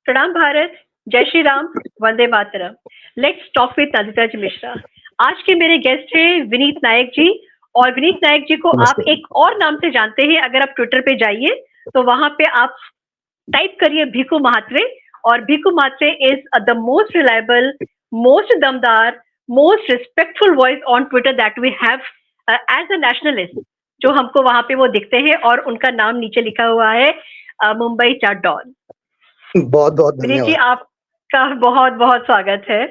प्रणाम भारत, जय Shri Ram, Vande Mataram. Let's talk with Nandita जी मिश्रा। आज के मेरे गेस्ट हैं विनीत नायक जी, और विनीत नायक जी को आप एक और नाम से जानते हैं। अगर आप ट्विटर पे जाइए तो वहां पे आप टाइप करिए भिकू महात्रे, और Bhiku Mhatre is the most reliable, most दमदार, most respectful voice on Twitter that we have as a nationalist, जो हमको वहां पे वो दिखते हैं, और उनका नाम नीचे लिखा हुआ है मुंबई चाट डॉन। बहुत बहुत विनीत जी, धन्यवाद। आपका बहुत बहुत स्वागत है।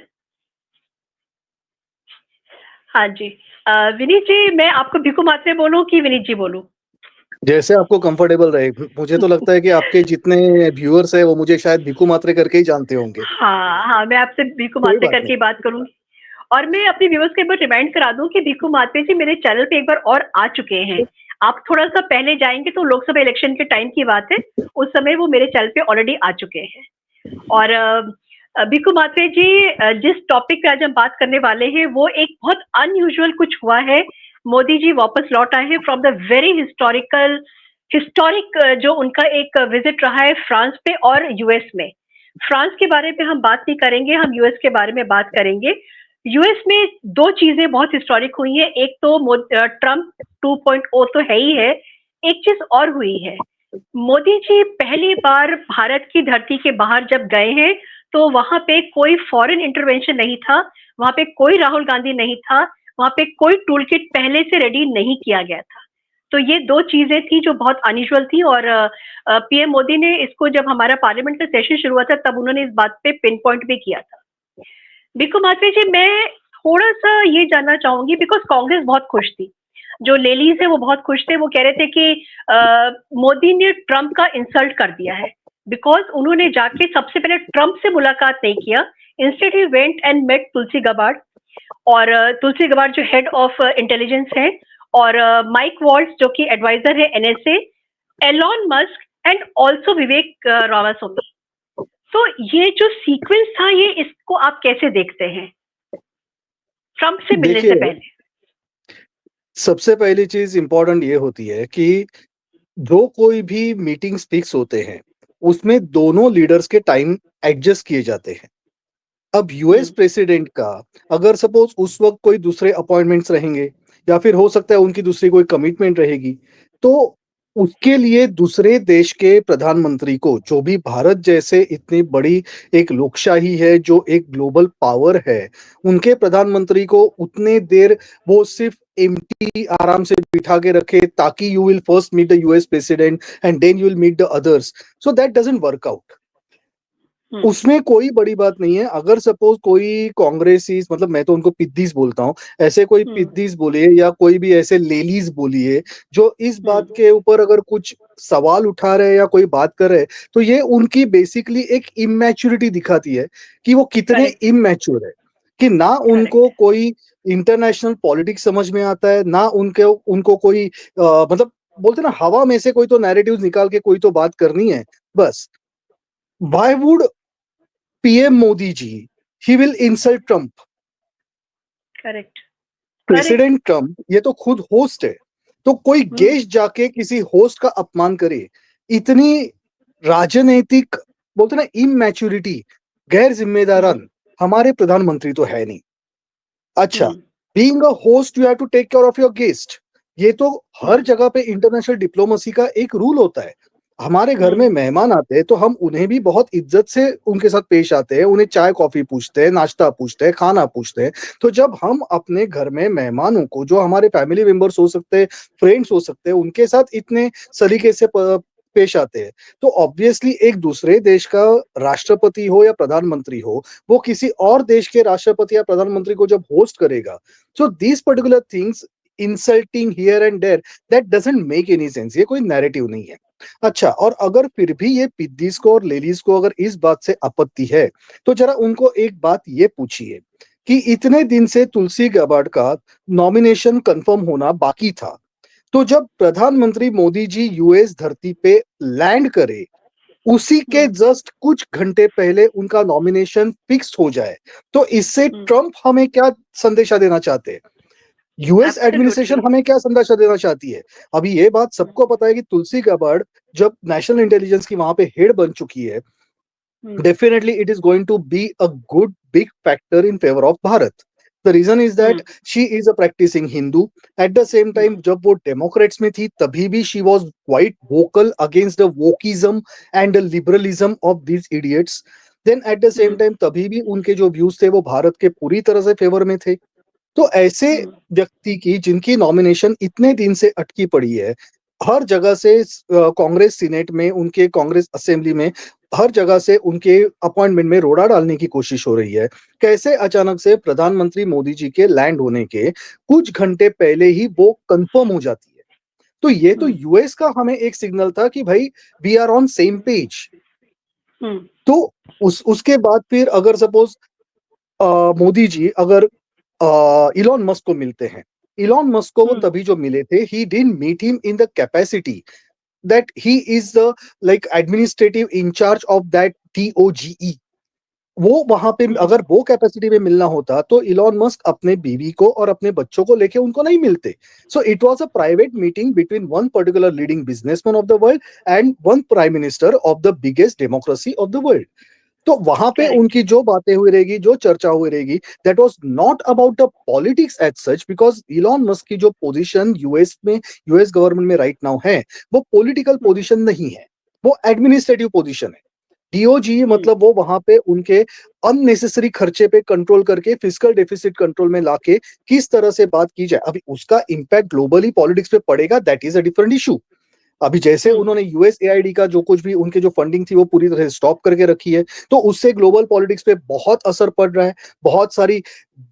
हाँ जी, विनीत जी, मैं आपको भिकू मात्रे बोलूं कि विनीत जी बोलूं? जैसे आपको कंफर्टेबल रहे। मुझे तो लगता है कि आपके जितने व्यूअर्स हैं वो मुझे शायद भिकू मात्रे करके ही जानते होंगे। हाँ, मैं आपसे भिकू कोई मात्रे बात करके नहीं। बात करूंगी। और मैं अपने व्यूअर्स को एक बार रिमाइंड करा दूं कि भिकू मात्रे जी मेरे चैनल पे एक बार और आ चुके हैं। आप थोड़ा सा पहले जाएंगे तो लोकसभा इलेक्शन के टाइम की बात है, उस समय वो मेरे चैनल पे ऑलरेडी आ चुके हैं। और भिकू मात्रे जी, जिस टॉपिक पे आज हम बात करने वाले हैं वो एक बहुत अनयूजुअल कुछ हुआ है। मोदी जी वापस लौट आए हैं फ्रॉम द वेरी हिस्टोरिक जो उनका एक विजिट रहा है फ्रांस पे और यूएस में। फ्रांस के बारे में हम बात नहीं करेंगे, हम यूएस के बारे में बात करेंगे। यूएस में दो चीजें बहुत हिस्टोरिक हुई हैं। एक तो ट्रम्प 2.0 तो है ही है, एक चीज और हुई है। मोदी जी पहली बार भारत की धरती के बाहर जब गए हैं तो वहां पे कोई फॉरेन इंटरवेंशन नहीं था, वहां पे कोई राहुल गांधी नहीं था, वहां पे कोई टूल किट पहले से रेडी नहीं किया गया था। तो ये दो चीजें थी जो बहुत अनयूजुअल थी, और पीएम मोदी ने इसको, जब हमारा पार्लियामेंट का सेशन शुरू हुआ था तब उन्होंने इस बात पे पिन पॉइंट भी किया था। भिकू मात्रे जी, मैं थोड़ा सा ये जानना चाहूंगी, बिकॉज कांग्रेस बहुत खुश थी, जो लेडीज है वो बहुत खुश थे। वो कह रहे थे कि मोदी ने ट्रम्प का इंसल्ट कर दिया है, बिकॉज उन्होंने जाके सबसे पहले ट्रम्प से मुलाकात नहीं किया। Instead he went and met Tulsi Gabbard, और तुलसी गबार्ड जो हेड ऑफ इंटेलिजेंस है, और माइक वॉल्ट्स जो कि एडवाइजर है NSA, Elon Musk, and also Vivek Ramaswamy. तो ये जो सीक्वेंस था, ये इसको आप कैसे देखते हैं ट्रम्प से मिलने से पहले? सबसे पहली चीज इंपॉर्टेंट ये होती है कि जो कोई भी मीटिंग्स फिक्स होते हैं उसमें दोनों लीडर्स के टाइम एडजस्ट किए जाते हैं। अब यूएस प्रेसिडेंट का अगर सपोज उस वक्त कोई दूसरे अपॉइंटमेंट्स रहेंगे या फिर हो सकता है उनकी दूसरी कोई कमिटमेंट रहेगी, तो उसके लिए दूसरे देश के प्रधानमंत्री को, जो भी भारत जैसे इतनी बड़ी एक लोकशाही है, जो एक ग्लोबल पावर है, उनके प्रधानमंत्री को उतने देर वो सिर्फ एम्प्टी आराम से बिठा के रखे ताकि you will first meet the US president and then you will meet the others, so that doesn't work out. उसमें कोई बड़ी बात नहीं है। अगर सपोज कोई कांग्रेसीज, मतलब मैं तो उनको पिद्दीस बोलता हूँ, ऐसे कोई पिद्दीस बोलिए या कोई भी ऐसे लेलीज बोलिए जो इस बात के ऊपर अगर कुछ सवाल उठा रहे हैं या कोई बात कर रहे हैं, तो ये उनकी बेसिकली एक इमेच्योरिटी दिखाती है कि वो कितने इमेच्योर है, कि ना उनको कोई इंटरनेशनल पॉलिटिक्स समझ में आता है, ना उनको कोई मतलब बोलते ना हवा में से कोई तो नैरेटिव्स निकाल के कोई तो बात करनी है बस। Why would PM Modi ji, he will insult Trump? Correct. President Trump ये तो खुद होस्ट है, तो कोई गेस्ट जाके किसी होस्ट का अपमान करे, इतनी राजनीतिक बोलते ना इमैच्योरिटी, गैर जिम्मेदारान हमारे प्रधानमंत्री तो है नहीं। अच्छा, being a host you have to take care of your guest, ये तो हर जगह पे इंटरनेशनल डिप्लोमेसी का एक रूल होता है। हमारे घर में मेहमान आते हैं तो हम उन्हें भी बहुत इज्जत से उनके साथ पेश आते हैं, उन्हें चाय कॉफी पूछते हैं, नाश्ता पूछते हैं, खाना पूछते हैं। तो जब हम अपने घर में मेहमानों को, जो हमारे फैमिली मेंबर्स हो सकते हैं, फ्रेंड्स हो सकते हैं, उनके साथ इतने सलीके से पेश आते हैं, तो ऑब्वियसली एक दूसरे देश का राष्ट्रपति हो या प्रधानमंत्री हो, वो किसी और देश के राष्ट्रपति या प्रधानमंत्री को जब होस्ट करेगा, so these particular things insulting here and there, that doesn't make any sense. ये कोई नैरेटिव नहीं है। अच्छा, और अगर फिर भी ये पिद्दीस को और लेडीज को अगर इस बात से आपत्ति है, तो जरा उनको एक बात ये पूछिए कि इतने दिन से तुलसी गबार्ड का नॉमिनेशन कंफर्म होना बाकी था, तो जब प्रधानमंत्री मोदी जी यूएस धरती पे लैंड करे, उसी के जस्ट कुछ घंटे पहले उनका नॉमिनेशन फिक्स हो जाए, तो इससे ट्रम्प हमें क्या संदेशा देना चाहते हैं? यूएस एडमिनिस्ट्रेशन हमें क्या संदेशा देना चाहती है? अभी ये बात सबको पता है कि तुलसी गबार्ड जब नेशनल इंटेलिजेंस की वहां पे हेड बन चुकी है, definitely it is going to be a good big factor in favor of Bharat. The reason is that she is a practicing Hindu. At the same time, जब वो Democrats में थी तभी भी she was quite vocal against the wokeism and the liberalism of these idiots. Then at the same time तभी भी उनके जो व्यूज थे वो भारत के पूरी तरह से फेवर में थे. तो ऐसे व्यक्ति की जिनकी नॉमिनेशन इतने दिन से अटकी पड़ी है, हर जगह से कांग्रेस सीनेट में, उनके कांग्रेस असेंबली में, हर जगह से उनके अपॉइंटमेंट में रोड़ा डालने की कोशिश हो रही है. कैसे अचानक से प्रधानमंत्री मोदी जी के लैंड होने के कुछ घंटे पहले ही वो कंफर्म हो जाती है. तो ये तो यूएस का हमें एक सिग्नल था कि भाई we are on same page. तो उसके बाद फिर अगर सपोज मोदी जी अगर इलॉन मस्क को मिलते हैं, इलॉन मस्क को वो तभी जो मिले थे, he didn't meet him in the capacity that he is the like administrative in charge of that TOGE. वो वहां पे अगर वो कैपेसिटी में मिलना होता तो इलॉन मस्क अपने बीवी को और अपने बच्चों को लेके उनको नहीं मिलते. So it was a private meeting between one particular leading businessman of the world and one prime minister of the biggest democracy of the world. तो वहां पे उनकी जो बातें हुई रहेगी, जो चर्चा हुई रहेगी, that was not about the politics as such, because Elon Musk की जो पोजीशन यूएस में, यूएस गवर्नमेंट में राइट नाउ है, वो पॉलिटिकल पोजीशन नहीं है, वो एडमिनिस्ट्रेटिव पोजीशन है. डीओजी मतलब वो वहां पे उनके अननेसेसरी खर्चे पे कंट्रोल करके फिस्कल डेफिसिट कंट्रोल में लाके किस तरह से बात की जाए. अभी उसका इंपैक्ट ग्लोबली पॉलिटिक्स पे पड़ेगा, that is a different issue. अभी जैसे उन्होंने यूएसएआईडी का जो कुछ भी उनके जो फंडिंग थी वो पूरी तरह से स्टॉप करके रखी है, तो उससे ग्लोबल पॉलिटिक्स पे बहुत असर पड़ रहा है. बहुत सारी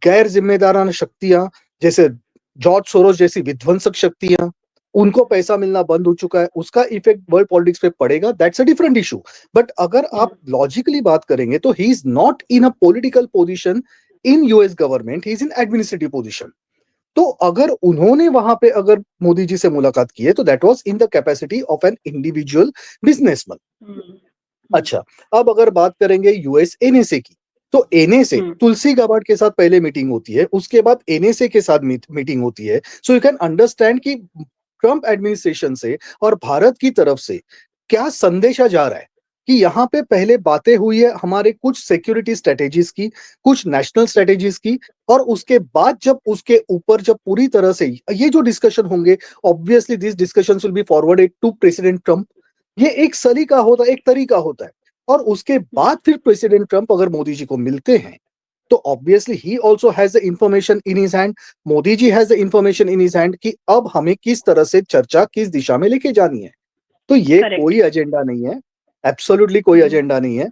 गैर जिम्मेदाराना शक्तियां जैसे जॉर्ज सोरोस जैसी विध्वंसक शक्तियां, उनको पैसा मिलना बंद हो चुका है, उसका इफेक्ट वर्ल्ड पॉलिटिक्स पे पड़ेगा, that's a different issue. But अगर आप लॉजिकली बात करेंगे तो he is not in a political position in US government, he is in administrative position. तो अगर उन्होंने वहां पे अगर मोदी जी से मुलाकात की है तो that was in the capacity of an individual businessman. अच्छा, अब अगर बात करेंगे यूएस एनएसए की, तो एनएसए तुलसी गाबार्ड के साथ पहले मीटिंग होती है, उसके बाद एनएसए के साथ मीटिंग होती है. सो यू कैन अंडरस्टैंड कि ट्रंप एडमिनिस्ट्रेशन से और भारत की तरफ से क्या संदेशा जा रहा है कि यहाँ पे पहले बातें हुई है हमारे कुछ सिक्योरिटी स्ट्रेटेजीज की, कुछ नेशनल स्ट्रेटेजीज की, और उसके बाद जब उसके ऊपर जब पूरी तरह से ये जो डिस्कशन होंगे, obviously this discussions will be forwarded to President Trump. ये एक सलीका होता है, एक तरीका होता है. और उसके बाद फिर प्रेसिडेंट ट्रंप अगर मोदी जी को मिलते हैं तो obviously he also has the information in his hand, Modi ji has the information in his hand कि अब हमें किस तरह से चर्चा किस दिशा में लेके जानी है. तो ये कोई एजेंडा नहीं है, एब्सोल्युटली कोई एजेंडा नहीं है.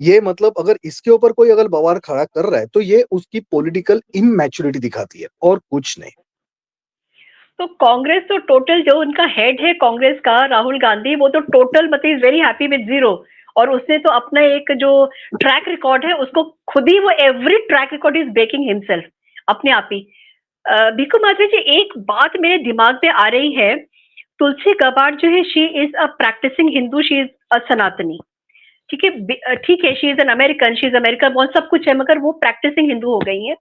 ये मतलब अगर इसके ऊपर कोई अगर बवाल खड़ा कर रहा है तो ये उसकी पॉलिटिकल इमैच्योरिटी दिखाती है और कुछ नहीं. तो कांग्रेस तो टोटल, जो उनका हेड है कांग्रेस का राहुल गांधी, वो तो टोटल मतलब is very happy with zero. और उसने तो अपना एक जो ट्रैक रिकॉर्ड है उसको खुद ही, वो every track record is breaking himself अपने आप ही. भिक्खू माधवी जी, एक बात मेरे दिमाग में आ रही है. तुलसी गाबार्ड जो है, she is a practicing Hindu, she is a Sanatani. ठीक है, ठीक है, she is an American, she is America born, सब कुछ है, मगर वो प्रैक्टिसिंग हिंदू हो गई है.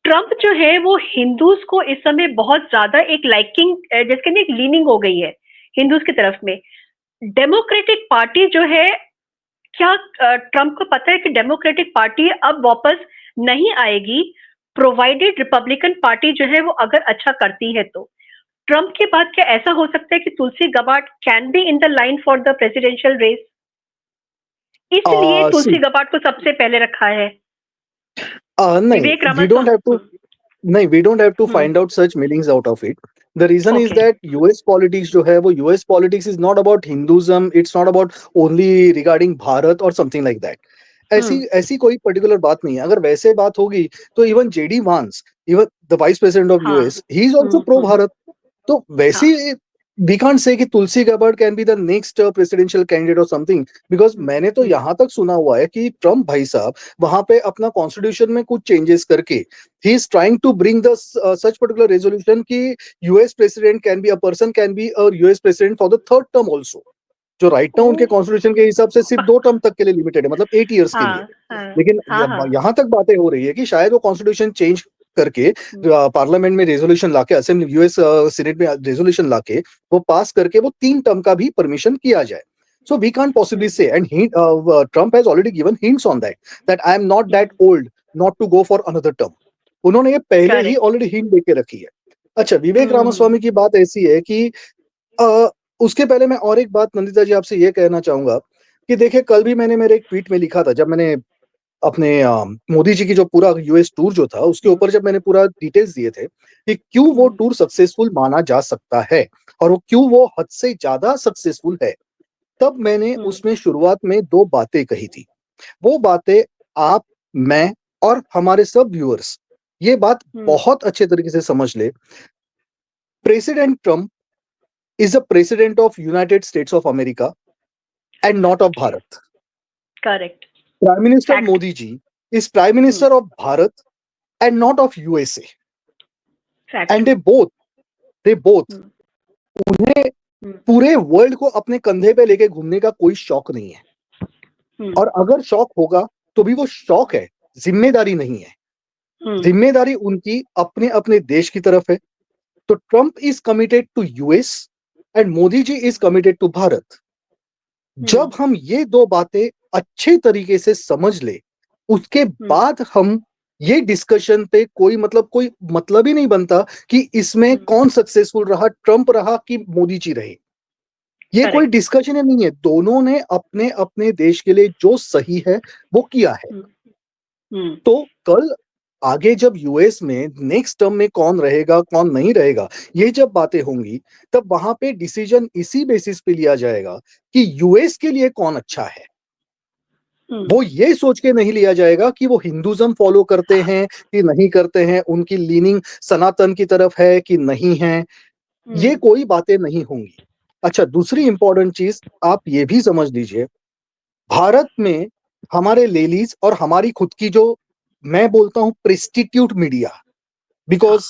ट्रंप जो है वो हिंदूज को इस समय बहुत ज्यादा एक लाइकिंग, जिसके लिए एक लीनिंग हो गई है हिंदूज की तरफ में. डेमोक्रेटिक पार्टी जो है, क्या ट्रंप को पता है कि डेमोक्रेटिक पार्टी अब वापस नहीं आएगी प्रोवाइडेड रिपब्लिकन पार्टी जो है वो अगर अच्छा करती है तो. ट्रंप के बाद क्या ऐसा हो सकता है कि Tulsi Gabbard can be in the line for the presidential race, इसलिए तुलसी गाबार्ड को सबसे पहले रखा है? नहीं, we don't have to find out such meanings out of it. The reason is that US politics जो है वो US politics is not about Hinduism, it's not about only regarding Bharat or something like that. ऐसी कोई particular बात नहीं है. अगर वैसे बात होगी तो even JD Vance, even the vice president of US, he is also pro Bharat. तो वैसे we can't say कि Tulsi Gabbard can be the next presidential candidate और समथिंग, बिकॉज मैंने तो यहाँ तक सुना हुआ है कि ट्रम्प भाई साहब वहां पे अपना कॉन्स्टिट्यूशन में कुछ चेंजेस करके he is trying to bring the such particular resolution कि US president can be a person can be a US president for the third term also, जो राइट नाउ उनके कॉन्स्टिट्यूशन के हिसाब से सिर्फ 2 टर्म तक के लिए लिमिटेड है, मतलब 8 ईयर्स के लिए. लेकिन यहाँ तक बातें हो रही है कि शायद वो कॉन्स्टिट्यूशन चेंज करके पार्लियामेंट में रेजोल्यूशन लाके, असेंबली यूएस सीनेट में रेजोल्यूशन लाके वो पास करके वो 3 टर्म का भी परमिशन किया जाए. So we can't possibly say, and Trump has already given hints on that I am not that old not to go for another term. उन्होंने ये पहले ही ऑलरेडी हिंट देके रखी है. अच्छा, विवेक रामास्वामी की बात ऐसी है कि उसके पहले मैं और एक बात नंदिता जी आपसे ये कहना चाहूंगा कि देखिए, कल भी मैंने मेरे एक ट्वीट में लिखा था, जब मैंने अपने मोदी जी की जो पूरा यूएस टूर जो था उसके ऊपर जब मैंने पूरा डिटेल्स दिए थे कि क्यों वो टूर सक्सेसफुल माना जा सकता है और वो क्यों वो हद से ज्यादा सक्सेसफुल है, तब मैंने उसमें शुरुआत में 2 बातें कही थी. वो बातें आप, मैं और हमारे सब व्यूअर्स ये बात बहुत अच्छे तरीके से समझ ले. President Trump is a president of United States of America and not of Bharat. Correct. Prime Minister Modi ji is Prime Minister of Bharat and not of USA. Fact. And they both उन्हें पूरे world को अपने कंधे पे लेके घूमने का कोई शौक नहीं है. और अगर शौक होगा तो भी वो शौक है, जिम्मेदारी नहीं है. जिम्मेदारी उनकी अपने अपने देश की तरफ है. तो Trump is committed to US and Modi ji is committed to Bharat. जब हम ये 2 बातें अच्छे तरीके से समझ ले, उसके बाद हम ये डिस्कशन पे कोई मतलब ही नहीं बनता कि इसमें कौन सक्सेसफुल रहा, ट्रम्प रहा कि मोदी जी रहे. ये कोई डिस्कशन ही नहीं है. दोनों ने अपने अपने देश के लिए जो सही है वो किया है. तो कल आगे जब यूएस में नेक्स्ट टर्म में कौन रहेगा कौन नहीं रहेगा, ये जब बातें होंगी तब वहां पे डिसीजन इसी बेसिस पे लिया जाएगा कि यूएस के लिए कौन अच्छा है. वो ये सोच के नहीं लिया जाएगा कि वो हिंदुज्म फॉलो करते हैं कि नहीं करते हैं, उनकी लीनिंग सनातन की तरफ है कि नहीं है. ये कोई बातें नहीं होंगी. अच्छा, दूसरी इंपॉर्टेंट चीज आप ये भी समझ लीजिए, भारत में हमारे लेडीज और हमारी खुद की जो मैं बोलता हूं प्रेस्टिट्यूट मीडिया, बिकॉज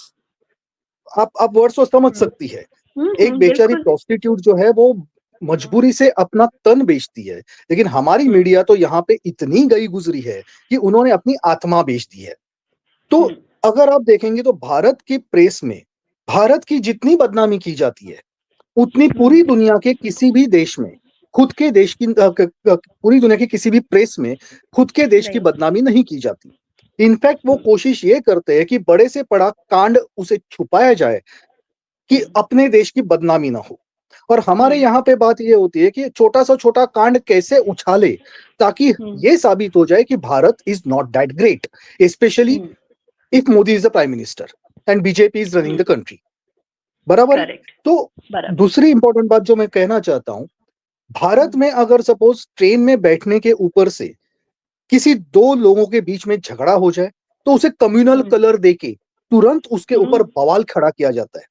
आप वर्ड को समझ सकती है. एक बेचारी प्रोस्टिट्यूट जो है वो मजबूरी से अपना तन बेचती है, लेकिन हमारी मीडिया तो यहाँ पे इतनी गई गुजरी है कि उन्होंने अपनी आत्मा बेच दी है. तो अगर आप देखेंगे तो भारत की प्रेस में भारत की जितनी बदनामी की जाती है उतनी पूरी दुनिया के किसी भी देश में खुद के देश की पूरी दुनिया के किसी भी प्रेस में खुद के देश की बदनामी नहीं की जाती. इनफैक्ट वो कोशिश ये करते हैं कि बड़े से बड़ा कांड उसे छुपाया जाए कि अपने देश की बदनामी ना हो. और हमारे यहाँ पे बात ये होती है कि छोटा सा छोटा कांड कैसे उछाले ताकि ये साबित हो जाए कि Bharat is not that great, specially if Modi is the prime minister and BJP is running the country. बराबर. तो दूसरी इंपॉर्टेंट बात जो मैं कहना चाहता हूं, भारत में अगर सपोज ट्रेन में बैठने के ऊपर से किसी 2 लोगों के बीच में झगड़ा हो जाए तो उसे कम्युनल कलर देके तुरंत उसके ऊपर बवाल खड़ा किया जाता है.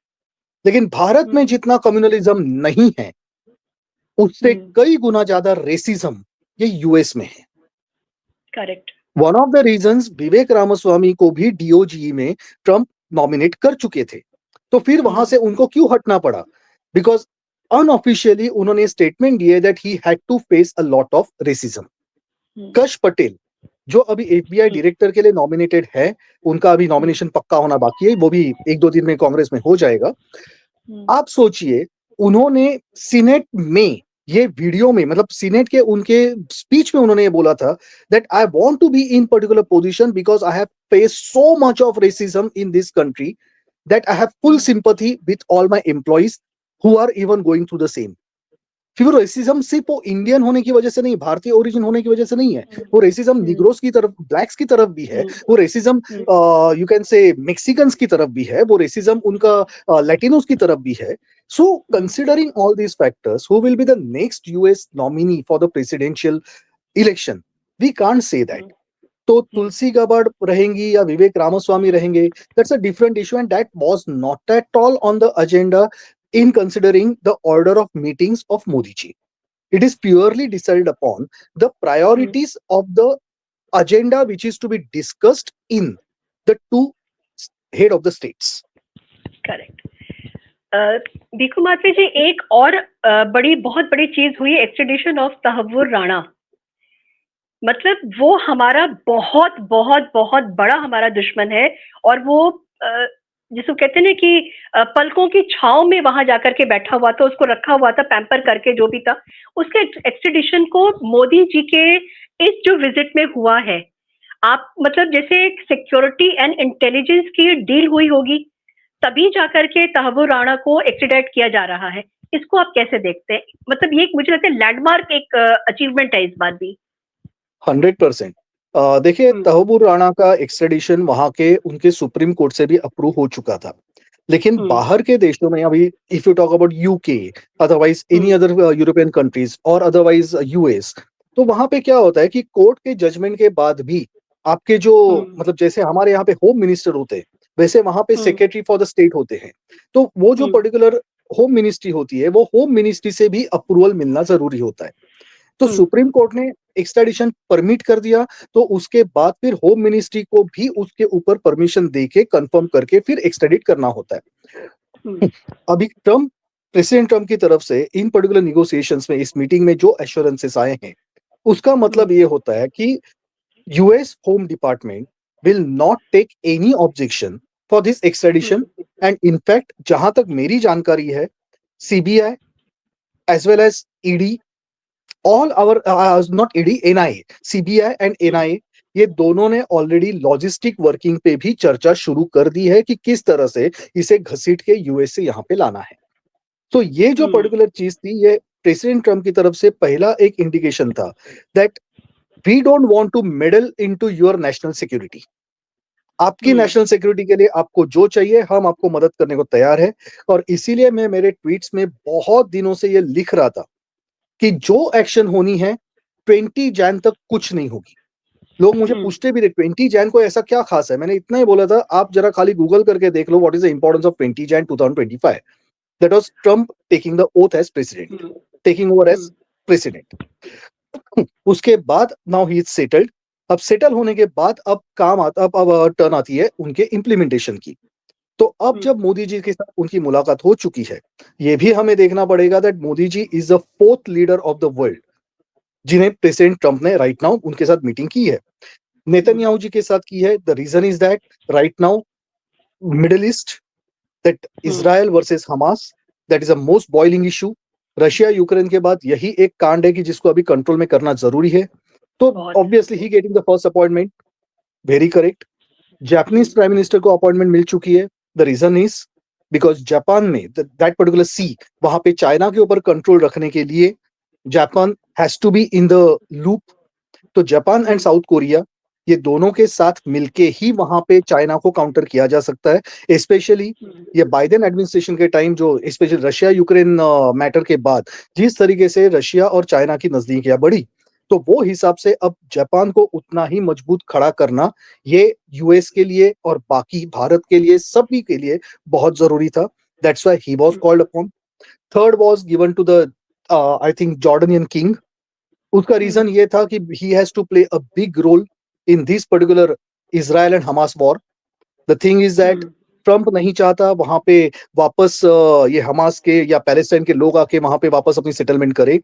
लेकिन भारत में जितना कम्युनलिज्म नहीं है उससे कई गुना ज्यादा रेसिज्म ये यूएस में है. Correct. One of the reasons Vivek Ramaswamy को भी डीओजी में ट्रम्प नॉमिनेट कर चुके थे, तो फिर वहां से उनको क्यों हटना पड़ा? बिकॉज अनऑफिशियली उन्होंने स्टेटमेंट दिए that he had to face a lot of racism. Kash Patel जो अभी एफबीआई डायरेक्टर के लिए नॉमिनेटेड है, उनका अभी नॉमिनेशन पक्का होना बाकी है, वो भी 1-2 दिन में कांग्रेस में हो जाएगा. आप सोचिए, उन्होंने सीनेट में ये वीडियो में सीनेट के उनके स्पीच में उन्होंने ये बोला था that I want to be in particular position because I have faced so much of racism in this country that I have full sympathy with all my employees who are even going through the same. फिर वो racism सिर्फ वो Indian होने की वजह से नहीं, भारतीय ओरिजिन होने की वजह से नहीं है. वो रेसिज्म निग्रोस की तरफ, ब्लैक्स की तरफ भी है. वो रेसिज्म यू कैन से मेक्सिकन्स की तरफ भी है. वो रेसिज्म उनका लैटिनोस की तरफ भी है. So considering all these factors, who will be the next US nominee for the presidential election, we can't say that. तो तुलसी गाबार्ड रहेंगी या विवेक रामास्वामी रहेंगे, that's a different issue and that was not at all on the agenda in considering the order of meetings of Modi ji. It is purely decided upon the priorities of the agenda which is to be discussed in the 2 head of the states. Correct. Deeku Mathur ji, एक और बहुत बड़ी चीज हुई, extradition of Tahawwur Rana. मतलब वो हमारा बहुत बहुत बहुत बड़ा हमारा दुश्मन है और वो जिसको कहते हैं ना कि पलकों की छाव में वहां जाकर के बैठा हुआ था, उसको रखा हुआ था पैम्पर करके जो भी था, उसके एक्सट्रेडिशन को मोदी जी के इस जो विजिट में हुआ है, आप मतलब जैसे सिक्योरिटी एंड इंटेलिजेंस की डील हुई होगी, तभी जाकर के तहव्वुर राणा को एक्सट्रेडिट किया जा रहा है। इसको आप कैसे देखते हैं? मतलब ये मुझे लगता है लैंडमार्क एक अचीवमेंट है इस बार भी। 100%। देखिए, तहव्वुर राणा का एक्सट्रेडिशन वहां के उनके सुप्रीम कोर्ट से भी अप्रूव हो चुका था, लेकिन बाहर के देशों में अभी if you talk about UK, otherwise any other European countries और अदरवाइज यूएस, तो वहां पे क्या होता है कि कोर्ट के जजमेंट के बाद भी आपके जो मतलब जैसे हमारे यहाँ पे होम मिनिस्टर होते हैं, वैसे वहां पे सेक्रेटरी फॉर द स्टेट होते हैं, तो वो जो पर्टिकुलर होम मिनिस्ट्री होती है, वो होम मिनिस्ट्री से भी अप्रूवल मिलना जरूरी होता है। तो सुप्रीम कोर्ट ने एक्सट्रेडिशन परमिट कर दिया, तो उसके बाद फिर होम मिनिस्ट्री को भी उसके ऊपर परमिशन देके कंफर्म करके फिर एक्सट्रेडिट करना होता है। अभी प्रेसिडेंट ट्रम्प की तरफ से इन पर्टिकुलर निगोशिएशंस में, इस मीटिंग में जो एश्योरेंसेस आए हैं, उसका मतलब ये होता है कि US home department will not take any objection for this extradition, and in fact जहां तक मेरी जानकारी है, CBI as well as ED, all our not ED, NIA, CBI and NIA, ये दोनों ने ऑलरेडी लॉजिस्टिक वर्किंग पे भी चर्चा शुरू कर दी है कि किस तरह से इसे घसीट के यूएस से यहाँ पे लाना है। तो ये जो पर्टिकुलर चीज थी, ये प्रेसिडेंट ट्रम्प की तरफ से पहला एक इंडिकेशन था that we don't want to meddle into your national security. आपकी नेशनल सिक्योरिटी के लिए आपको जो चाहिए, हम आपको मदद करने को तैयार है। और इसीलिए मैं मेरे ट्वीट्स में बहुत दिनों से ये लिख रहा था कि जो एक्शन होनी है 20 जैन तक कुछ नहीं होगी। लोग मुझे पूछते भी थे 20 जैन को ऐसा क्या खास है, मैंने इतना ही बोला था, आप जरा खाली गूगल करके देख लो what is the importance of 20 Jan 2025। That was Trump taking the oath as president, taking over as president. उसके बाद नाउ ही इज सेटल्ड। अब सेटल होने के बाद अब काम आता, अब टर्न आती है उनके इंप्लीमेंटेशन की। तो अब जब मोदी जी के साथ उनकी मुलाकात हो चुकी है, ये भी हमें देखना पड़ेगा that Modi ji is the fourth leader of the world जिन्हें प्रेसिडेंट ट्रम्प ने राइट नाउ उनके साथ मीटिंग की है। नेतन्याहू जी के साथ की है। The reason is that right now Middle East, that Israel versus Hamas, that is a most boiling issue. Russia Ukraine के बाद यही एक कांड है कि जिसको अभी कंट्रोल में करना जरूरी है। तो obviously he getting the first appointment, very correct. Japanese prime minister को अपॉइंटमेंट मिल चुकी है। The reason is because Japan में दैट पर्टिकुलर सी, वहां पे चाइना के ऊपर कंट्रोल रखने के लिए Japan has to be in the loop. तो जापान एंड साउथ कोरिया, ये दोनों के साथ मिलके ही वहां पे चाइना को काउंटर किया जा सकता है। स्पेशली ये बाइडेन एडमिनिस्ट्रेशन के टाइम, जो स्पेशली रशिया यूक्रेन मैटर के बाद जिस तरीके से रशिया और चाइना की नजदीकियां बढ़ी, तो वो हिसाब से अब जापान को उतना ही मजबूत खड़ा करना, ये यूएस के लिए और बाकी भारत के लिए, सभी के लिए बहुत जरूरी था। That's why he was called upon. Third was given to the I think Jordanian king. उसका रीजन ये था कि he has to play a big role in this particular Israel and Hamas war. The thing is that Trump नहीं चाहता वहां पे वापस ये हमास के या पैलेस्टाइन के लोग आके वहां पे वापस अपनी सेटलमेंट करे।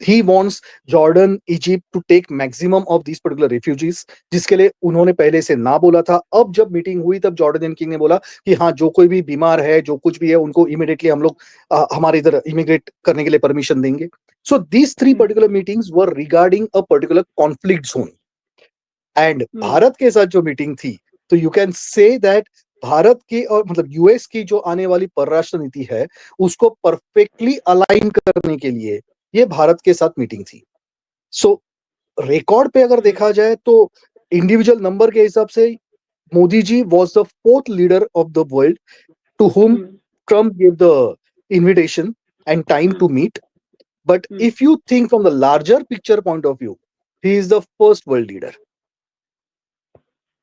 He wants Jordan, Egypt to take maximum of these particular refugees, जिसके लिए उन्होंने पहले से ना बोला था। अब जब मीटिंग हुई तब जॉर्डनियन किंग ने बोला कि हाँ, जो कोई भी बीमार है, जो कुछ भी है, उनको इमीडिएटली हम लोग हमारे इधर इमिग्रेट करने के लिए परमिशन देंगे। So these 3 particular meetings were regarding a particular conflict zone. And Bharat के साथ जो मीटिंग थी, तो you can say that Bharat की और मतलब यूएस की जो आने वाली परराष्ट्र नीति है, उसको परफेक्टली अलाइन करने के लिए ये भारत के साथ मीटिंग थी। सो रिकॉर्ड पे अगर देखा जाए तो इंडिविजुअल नंबर के हिसाब से Modi ji was the fourth leader of the world to whom Trump gave the invitation and time to meet. But if you think from the larger picture point of view, he is the first world leader.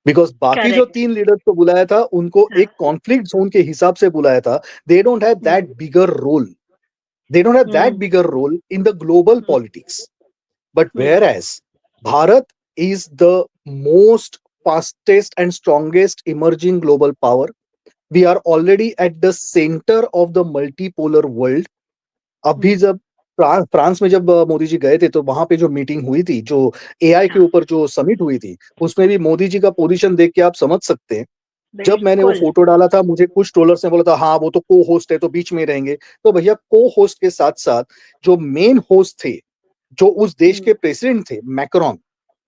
Because बाकी जो 3 leaders को बुलाया था, उनको एक conflict zone के हिसाब से बुलाया था। They don't have that bigger role, they don't have that bigger role in the global politics. But whereas Bharat is the most fastest and strongest emerging global power, we are already at the center of the multipolar world. अभी जब France में जब मोदी जी गए थे, तो वहां पे जो मीटिंग हुई थी, जो एआई के ऊपर जो समिट हुई थी, उसमें भी मोदी जी का पोजीशन देख के आप समझ सकते हैं जब मैंने वो बिल्कुल। फोटो डाला था, मुझे कुछ ट्रोलर्स ने बोला था, हाँ वो तो को होस्ट है तो बीच में रहेंगे। तो भैया को होस्ट के साथ साथ जो मेन होस्ट थे, जो उस देश के प्रेसिडेंट थे मैक्रोन,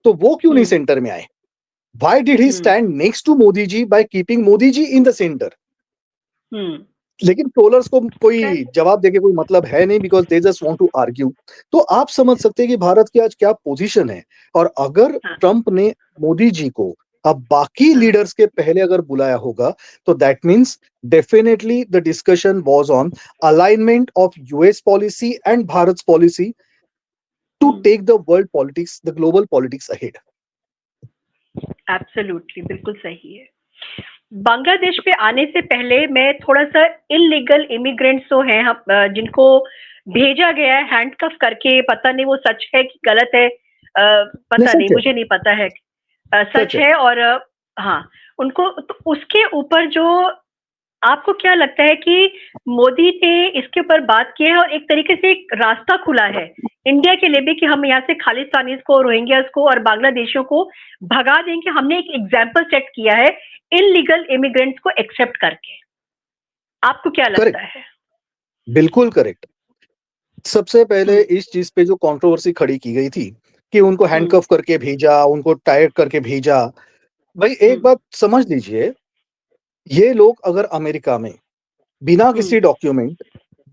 तो वो क्यों नहीं सेंटर में आए? Why did he stand next to Modi ji by keeping Modi ji in the center? लेकिन ट्रोलर्स को कोई जवाब देके कोई मतलब है नहीं, because they just want to argue. तो आप समझ सकते हैं कि भारत की आज क्या पोजीशन है। और अगर ट्रंप ने मोदी जी को अब बाकी लीडर्स के पहले अगर बुलाया होगा, तो that means definitely the discussion was on alignment of US policy and Bharat policy to take the world politics, the global politics ahead. Absolutely, बिल्कुल सही है। बांग्लादेश पे आने से पहले मैं थोड़ा सा इलीगल इमिग्रेंट्स जो हैं जिनको भेजा गया है हैंडकफ करके, पता नहीं वो सच है कि गलत है, पता नहीं, मुझे नहीं पता है, सच है। और हाँ, उनको तो उसके ऊपर जो आपको क्या लगता है कि मोदी ने इसके ऊपर बात की है और एक तरीके से एक रास्ता खुला है इंडिया के लिए भी कि हम यहाँ से खालिस्तानीज को, रोहिंग्यास को और बांग्लादेशियों को भगा देंगे। हमने एक एग्जाम्पल सेट किया है इलीगल इमिग्रेंट्स को एक्सेप्ट करके। आपको क्या लगता है? बिल्कुल करेक्ट। सबसे पहले इस चीज पे जो कंट्रोवर्सी खड़ी की गई थी कि उनको हैंडकफ करके भेजा, उनको टायर करके भेजा। भाई एक बात समझ लीजिए, ये लोग अगर अमेरिका में बिना किसी डॉक्यूमेंट,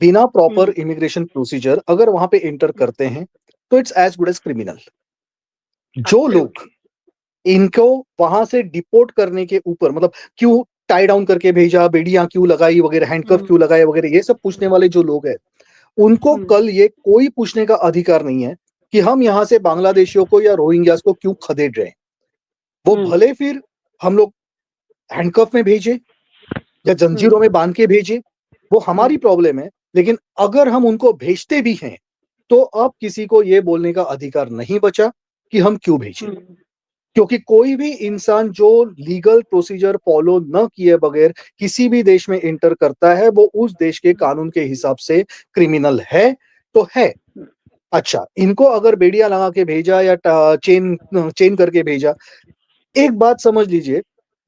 बिना प्रॉपर इमिग्रेशन प्रोसीजर अगर वहां पे एंटर करते हैं, तो it's as good as criminal. जो लोग इनको वहां से डिपोर्ट करने के ऊपर, मतलब क्यों टाई डाउन करके भेजा, बेड़ियां क्यों लगाई वगैरह, हैंडकफ क्यों लगाए वगैरह, ये सब पूछने वाले जो लोग हैं, उनको कल ये कोई पूछने का अधिकार नहीं है कि हम यहाँ से बांग्लादेशियों को या रोहिंग्यास को क्यों खदेड़ रहे हैं। वो भले फिर हम लोग हैंडकफ में भेजे या जंजीरों में बांध के भेजे, वो हमारी प्रॉब्लम है। लेकिन अगर हम उनको भेजते भी हैं, तो अब किसी को ये बोलने का अधिकार नहीं बचा कि हम क्यों भेजें। क्योंकि कोई भी इंसान जो लीगल प्रोसीजर फॉलो न किए बगैर किसी भी देश में एंटर करता है, वो उस देश के कानून के हिसाब से क्रिमिनल है तो है। अच्छा, इनको अगर बेड़ियां लगा के भेजा या चेन करके भेजा, एक बात समझ लीजिए,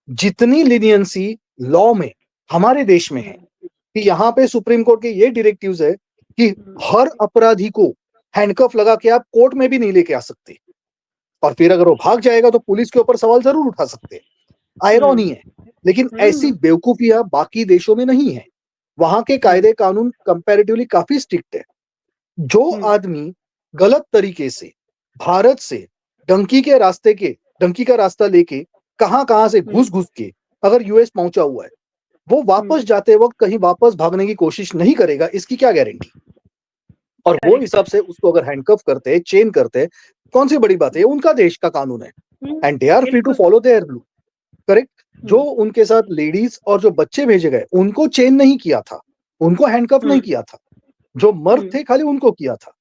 जितनी लीनियंसी लॉ में हमारे देश में है कि यहाँ पे सुप्रीम कोर्ट के ये डायरेक्टिव्स है कि हर अपराधी को हैंडकफ लगा के आप कोर्ट में भी नहीं लेके आ सकते, और फिर अगर वो भाग जाएगा तो पुलिस के ऊपर सवाल जरूर उठा सकते हैं। आयरॉनी है, लेकिन ऐसी बेवकूफियां बाकी देशों में नहीं है। वहां के कायदे कानून कंपैरेटिवली काफी स्ट्रिक्ट है। जो आदमी गलत तरीके से भारत से डंकी का रास्ता लेके कहां से घुस के अगर यूएस पहुंचा हुआ है, वो वापस जाते वक्त कहीं वापस भागने की कोशिश नहीं करेगा, इसकी क्या गारंटी। और वो हिसाब से उसको अगर हैंडकफ करते हैं, चेन करते हैं, कौन सी बड़ी बात है, उनका देश का कानून है and they are free to follow their rule. Correct. जो उनके साथ लेडीज और जो बच्चे भेजे गए, उनको चेन नहीं किया था, उनको हैंडकफ नहीं किया था, जो मर्द थे खाली उनको किया था।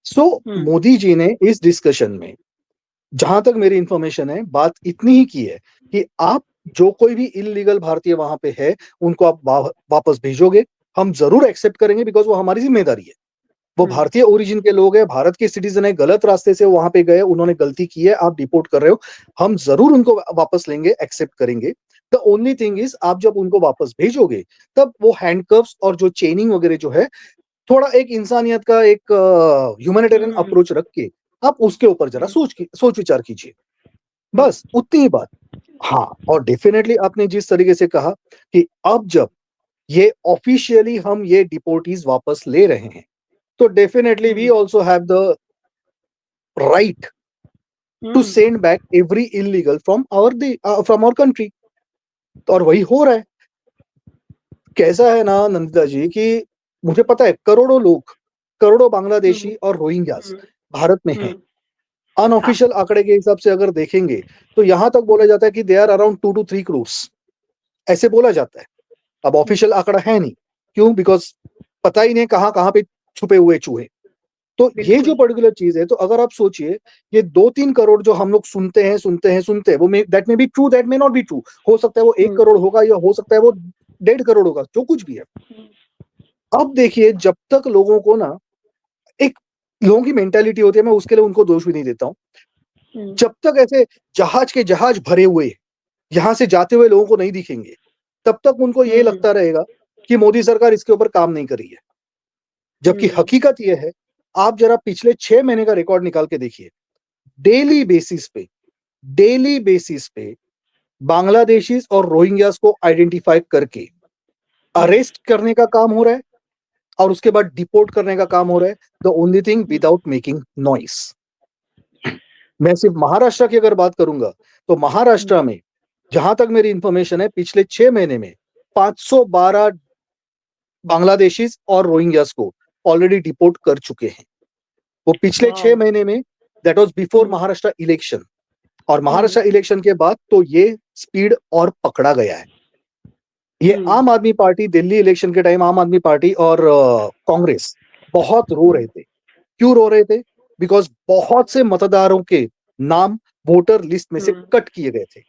सो मोदी जी ने इस डिस्कशन में, जहां तक मेरी इंफॉर्मेशन है, बात इतनी ही की है कि आप जो कोई भी इलीगल भारतीय वहां पे है, उनको आप वापस भेजोगे, हम जरूर एक्सेप्ट करेंगे, बिकॉज वो हमारी जिम्मेदारी है। वो भारतीय ओरिजिन के लोग हैं, भारत के सिटीजन है, गलत रास्ते से वहां पे गए, उन्होंने गलती की है, आप डिपोर्ट कर रहे हो, हम जरूर उनको वापस लेंगे, एक्सेप्ट करेंगे। द ओनली थिंग इज, आप जब उनको वापस भेजोगे, तब वो हैंडकफ्स और जो चेनिंग वगैरह जो है, थोड़ा एक इंसानियत का, एक ह्यूमैनिटेरियन अप्रोच रख के आप उसके ऊपर जरा सोच विचार कीजिए, बस उतनी ही बात। हाँ, और डेफिनेटली आपने जिस तरीके से कहा कि अब जब ये ऑफिशियली हम ये डिपोर्टीज वापस ले रहे हैं, तो definitely we also have the right to send back every illegal from our country. और वही हो रहा है। कैसा है ना नंदिता जी, कि मुझे पता है करोड़ों लोग, करोड़ों बांग्लादेशी और रोहिंग्यास भारत में हैं। अनऑफिशियल आंकड़े के हिसाब से अगर देखेंगे, तो यहां तक बोला जाता है कि they are around 2 to 3 crores, ऐसे बोला जाता है। अब ऑफिशियल आंकड़ा है नहीं, क्यों? बिकॉज पता ही नहीं कहां कहां पे छुपे हुए चूहे। तो ये जो पर्टिकुलर चीज है, तो अगर आप सोचिए, ये 2-3 करोड़ जो हम लोग सुनते हैं, वो that may be true, that may not be true. हो सकता है वो 1 करोड़ होगा, या हो सकता है वो 1.5 करोड़ होगा, जो कुछ भी है। अब देखिए, जब तक लोगों को ना, एक लोगों की मेंटालिटी होती है, मैं उसके लिए उनको दोष भी नहीं देता हूं, जब तक ऐसे जहाज के जहाज भरे हुए यहाँ से जाते हुए लोगों को नहीं दिखेंगे, तब तक उनको ये लगता रहेगा कि मोदी सरकार इसके ऊपर काम नहीं कर रही है। जबकि हकीकत ये है, आप जरा पिछले 6 महीने का रिकॉर्ड निकाल के देखिए, डेली बेसिस पे बांग्लादेशीज और रोहिंग्यास को आइडेंटिफाई करके अरेस्ट करने का काम हो रहा है और उसके बाद डिपोर्ट करने का काम हो रहा है, the only thing without making noise. मैं सिर्फ महाराष्ट्र की अगर बात करूंगा तो महाराष्ट्र में जहां तक मेरी इंफॉर्मेशन है, पिछले 6 महीने में 512 बांग्लादेशीज और रोहिंग्यास को ऑलरेडी डिपोर्ट कर चुके हैं। वो पिछले 6 महीने में, that was before Maharashtra election, और महाराष्ट्र इलेक्शन के बाद तो ये स्पीड और पकड़ा गया है। ये आम आदमी पार्टी, दिल्ली इलेक्शन के टाइम आम आदमी पार्टी और कांग्रेस बहुत रो रहे थे। क्यों रो रहे थे? बिकॉज बहुत से मतदारों के नाम वोटर लिस्ट में से कट किए गए थे।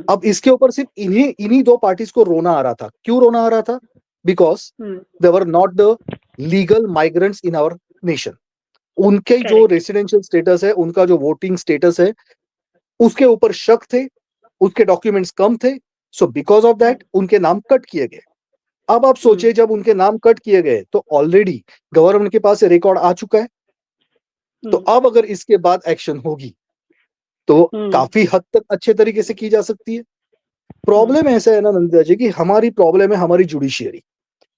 अब इसके ऊपर सिर्फ इन्हीं दो पार्टीज को रोना आ रहा था। क्यों रोना आ रहा था? Because they were not the legal migrants in our nation. उनके जो रेसिडेंशियल स्टेटस है, उनका जो वोटिंग स्टेटस है, उसके ऊपर शक थे, उसके डॉक्यूमेंट्स कम थे, सो बिकॉज ऑफ दैट उनके नाम कट किए गए। अब आप सोचिए, जब उनके नाम कट किए गए तो ऑलरेडी गवर्नमेंट के पास रिकॉर्ड आ चुका है, तो अब अगर इसके बाद एक्शन होगी तो काफी हद तक अच्छे तरीके से की जा सकती है। प्रॉब्लम ऐसा है ना नंदिता जी, कि हमारी प्रॉब्लम है हमारी जुडिशियरी।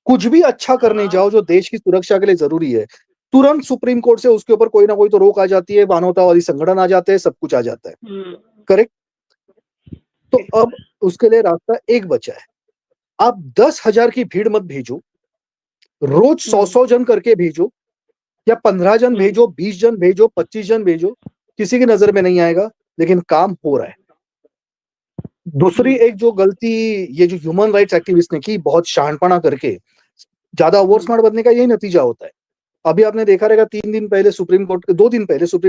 कुछ भी अच्छा करने जाओ जो देश की सुरक्षा के लिए जरूरी है, तुरंत सुप्रीम कोर्ट से उसके ऊपर कोई ना कोई तो रोक आ जाती है, मानवतावादी संगठन आ जाते हैं, सब कुछ आ जाता है। करेक्ट? तो अब उसके लिए रास्ता एक बचा है। आप 10,000 की भीड़ मत भेजो, रोज 100 जन करके भेजो, या 15 जन भेजो, 20 जन भेजो, 25 जन भेजो, किसी की नजर में नहीं आएगा, लेकिन काम हो रहा है। दूसरी एक जो गलती ये जो ह्यूमन राइट्स एक्टिविस्ट ने की, बहुत शहानपना करके ज्यादा ओवर स्मार्ट बनने का यही नतीजा होता है। अभी आपने देखा रहेगा 2 दिन पहले सुप्रीम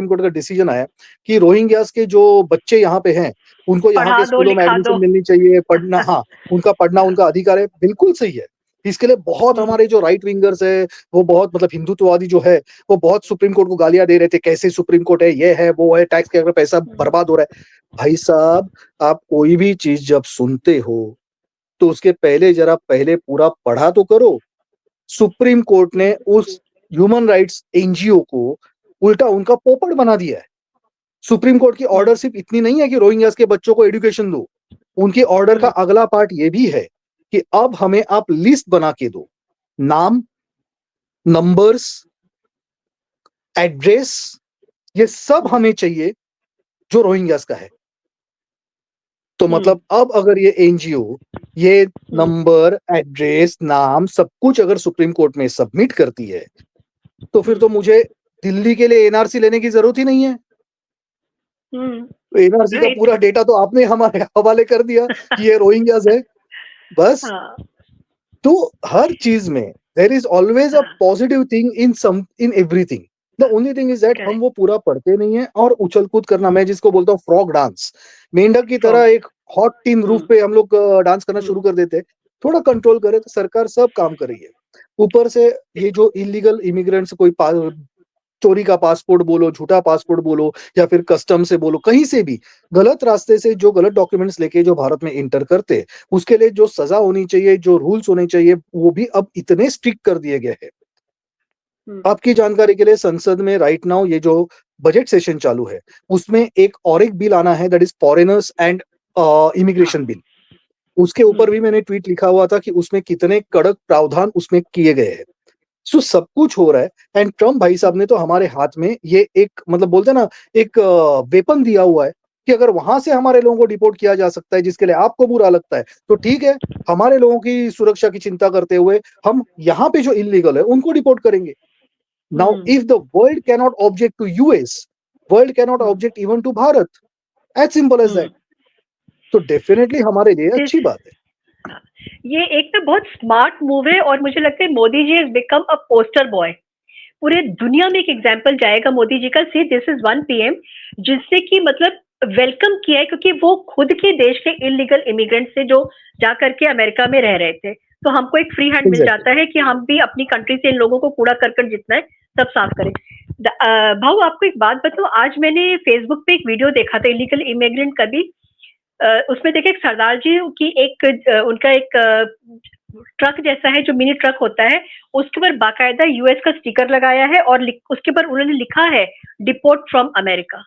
कोर्ट का डिसीजन आया कि रोहिंग्यास के जो बच्चे यहाँ पे हैं, उनको यहाँ के स्कूलों में एडमिशन मिलनी चाहिए, पढ़ना, हाँ, उनका पढ़ना उनका अधिकार है। बिल्कुल सही है। इसके लिए बहुत हमारे जो राइट विंगर्स है, वो बहुत मतलब हिंदुत्ववादी जो है, वो बहुत सुप्रीम कोर्ट को गालियां दे रहे थे, कैसे सुप्रीम कोर्ट है, ये है, वो है, टैक्स के पैसा बर्बाद हो रहा है। भाई साहब, आप कोई भी चीज जब सुनते हो तो उसके पहले पूरा पढ़ा तो करो। सुप्रीम कोर्ट ने उस ह्यूमन राइट्स एनजीओ को उल्टा उनका पोपट बना दिया है। सुप्रीम कोर्ट की ऑर्डर सिर्फ इतनी नहीं है कि रोहिंग्यास के बच्चों को एजुकेशन दो, उनकी ऑर्डर का अगला पार्ट ये भी है कि अब हमें आप लिस्ट बना के दो, नाम, नंबर्स, एड्रेस, ये सब हमें चाहिए जो रोहिंग्यास का है। तो मतलब अब अगर ये एनजीओ ये नंबर, एड्रेस, नाम सब कुछ अगर सुप्रीम कोर्ट में सबमिट करती है, तो फिर तो मुझे दिल्ली के लिए एनआरसी लेने की जरूरत ही नहीं है। एनआरसी का पूरा डेटा तो आपने हमारे हवाले कर दिया कि ये रोहिंग्यास है, बस। तो हर चीज में there is always a positive thing in everything. The only thing is that हम वो पूरा पढ़ते नहीं है, और उछल कूद करना, मैं जिसको बोलता हूँ फ्रॉग डांस, मेंढक की तरह एक हॉट टीन रूफ पे हम लोग डांस करना शुरू कर देते। थोड़ा कंट्रोल करे तो सरकार सब काम कर रही है। ऊपर से ये जो इलीगल इमिग्रेंट्स, कोई चोरी का पासपोर्ट बोलो, झूठा पासपोर्ट बोलो, या फिर कस्टम से बोलो, कहीं से भी गलत रास्ते से जो गलत डॉक्यूमेंट्स लेके जो भारत में इंटर करते, उसके लिए जो सजा होनी चाहिए, जो रूल्स होने चाहिए, वो भी अब इतने स्ट्रिक्ट कर दिए गए हैं। आपकी जानकारी के लिए संसद में राइट नाउ ये जो बजट सेशन चालू है, उसमें एक बिल आना है, that is foreigners and immigration bill. उसके ऊपर भी मैंने ट्वीट लिखा हुआ था कि उसमें कितने कड़क प्रावधान उसमें किए गए हैं। सो सब कुछ हो रहा है, एंड ट्रम्प भाई साहब ने तो हमारे हाथ में ये एक मतलब बोलते हैं ना, एक वेपन दिया हुआ है कि अगर वहां से हमारे लोगों को डिपोर्ट किया जा सकता है, जिसके लिए आपको बुरा लगता है, तो ठीक है, हमारे लोगों की सुरक्षा की चिंता करते हुए हम यहाँ पे जो इलीगल है उनको डिपोर्ट करेंगे। Now if the world cannot object to US, world cannot object even to Bharat, as simple as that. तो डेफिनेटली हमारे लिए अच्छी बात है। ये एक तो बहुत स्मार्ट मूव है, और मुझे लगता है Modi ji has become a poster boy. पूरे दुनिया में एक एग्जाम्पल जाएगा मोदी जी का, see this is one PM, जिससे कि मतलब वेलकम किया है, क्योंकि वो खुद के देश के इलीगल इमिग्रेंट से जो जा करके अमेरिका में रह रहे थे, तो हमको एक फ्री हैंड मिल जाता है कि हम भी अपनी कंट्री से इन लोगों को कूड़ा करकट जितना है सब साफ करें। भाऊ, आपको एक बात बताऊं, आज मैंने फेसबुक पे एक वीडियो देखा था इलीगल इमिग्रेंट का भी। उसमें देखिए सरदार जी की उनका एक ट्रक जैसा है जो मिनी ट्रक होता है, उसके ऊपर बाकायदा यूएस का स्टिकर लगाया है और उसके ऊपर उन्होंने लिखा है डिपोर्ट फ्रॉम अमेरिका।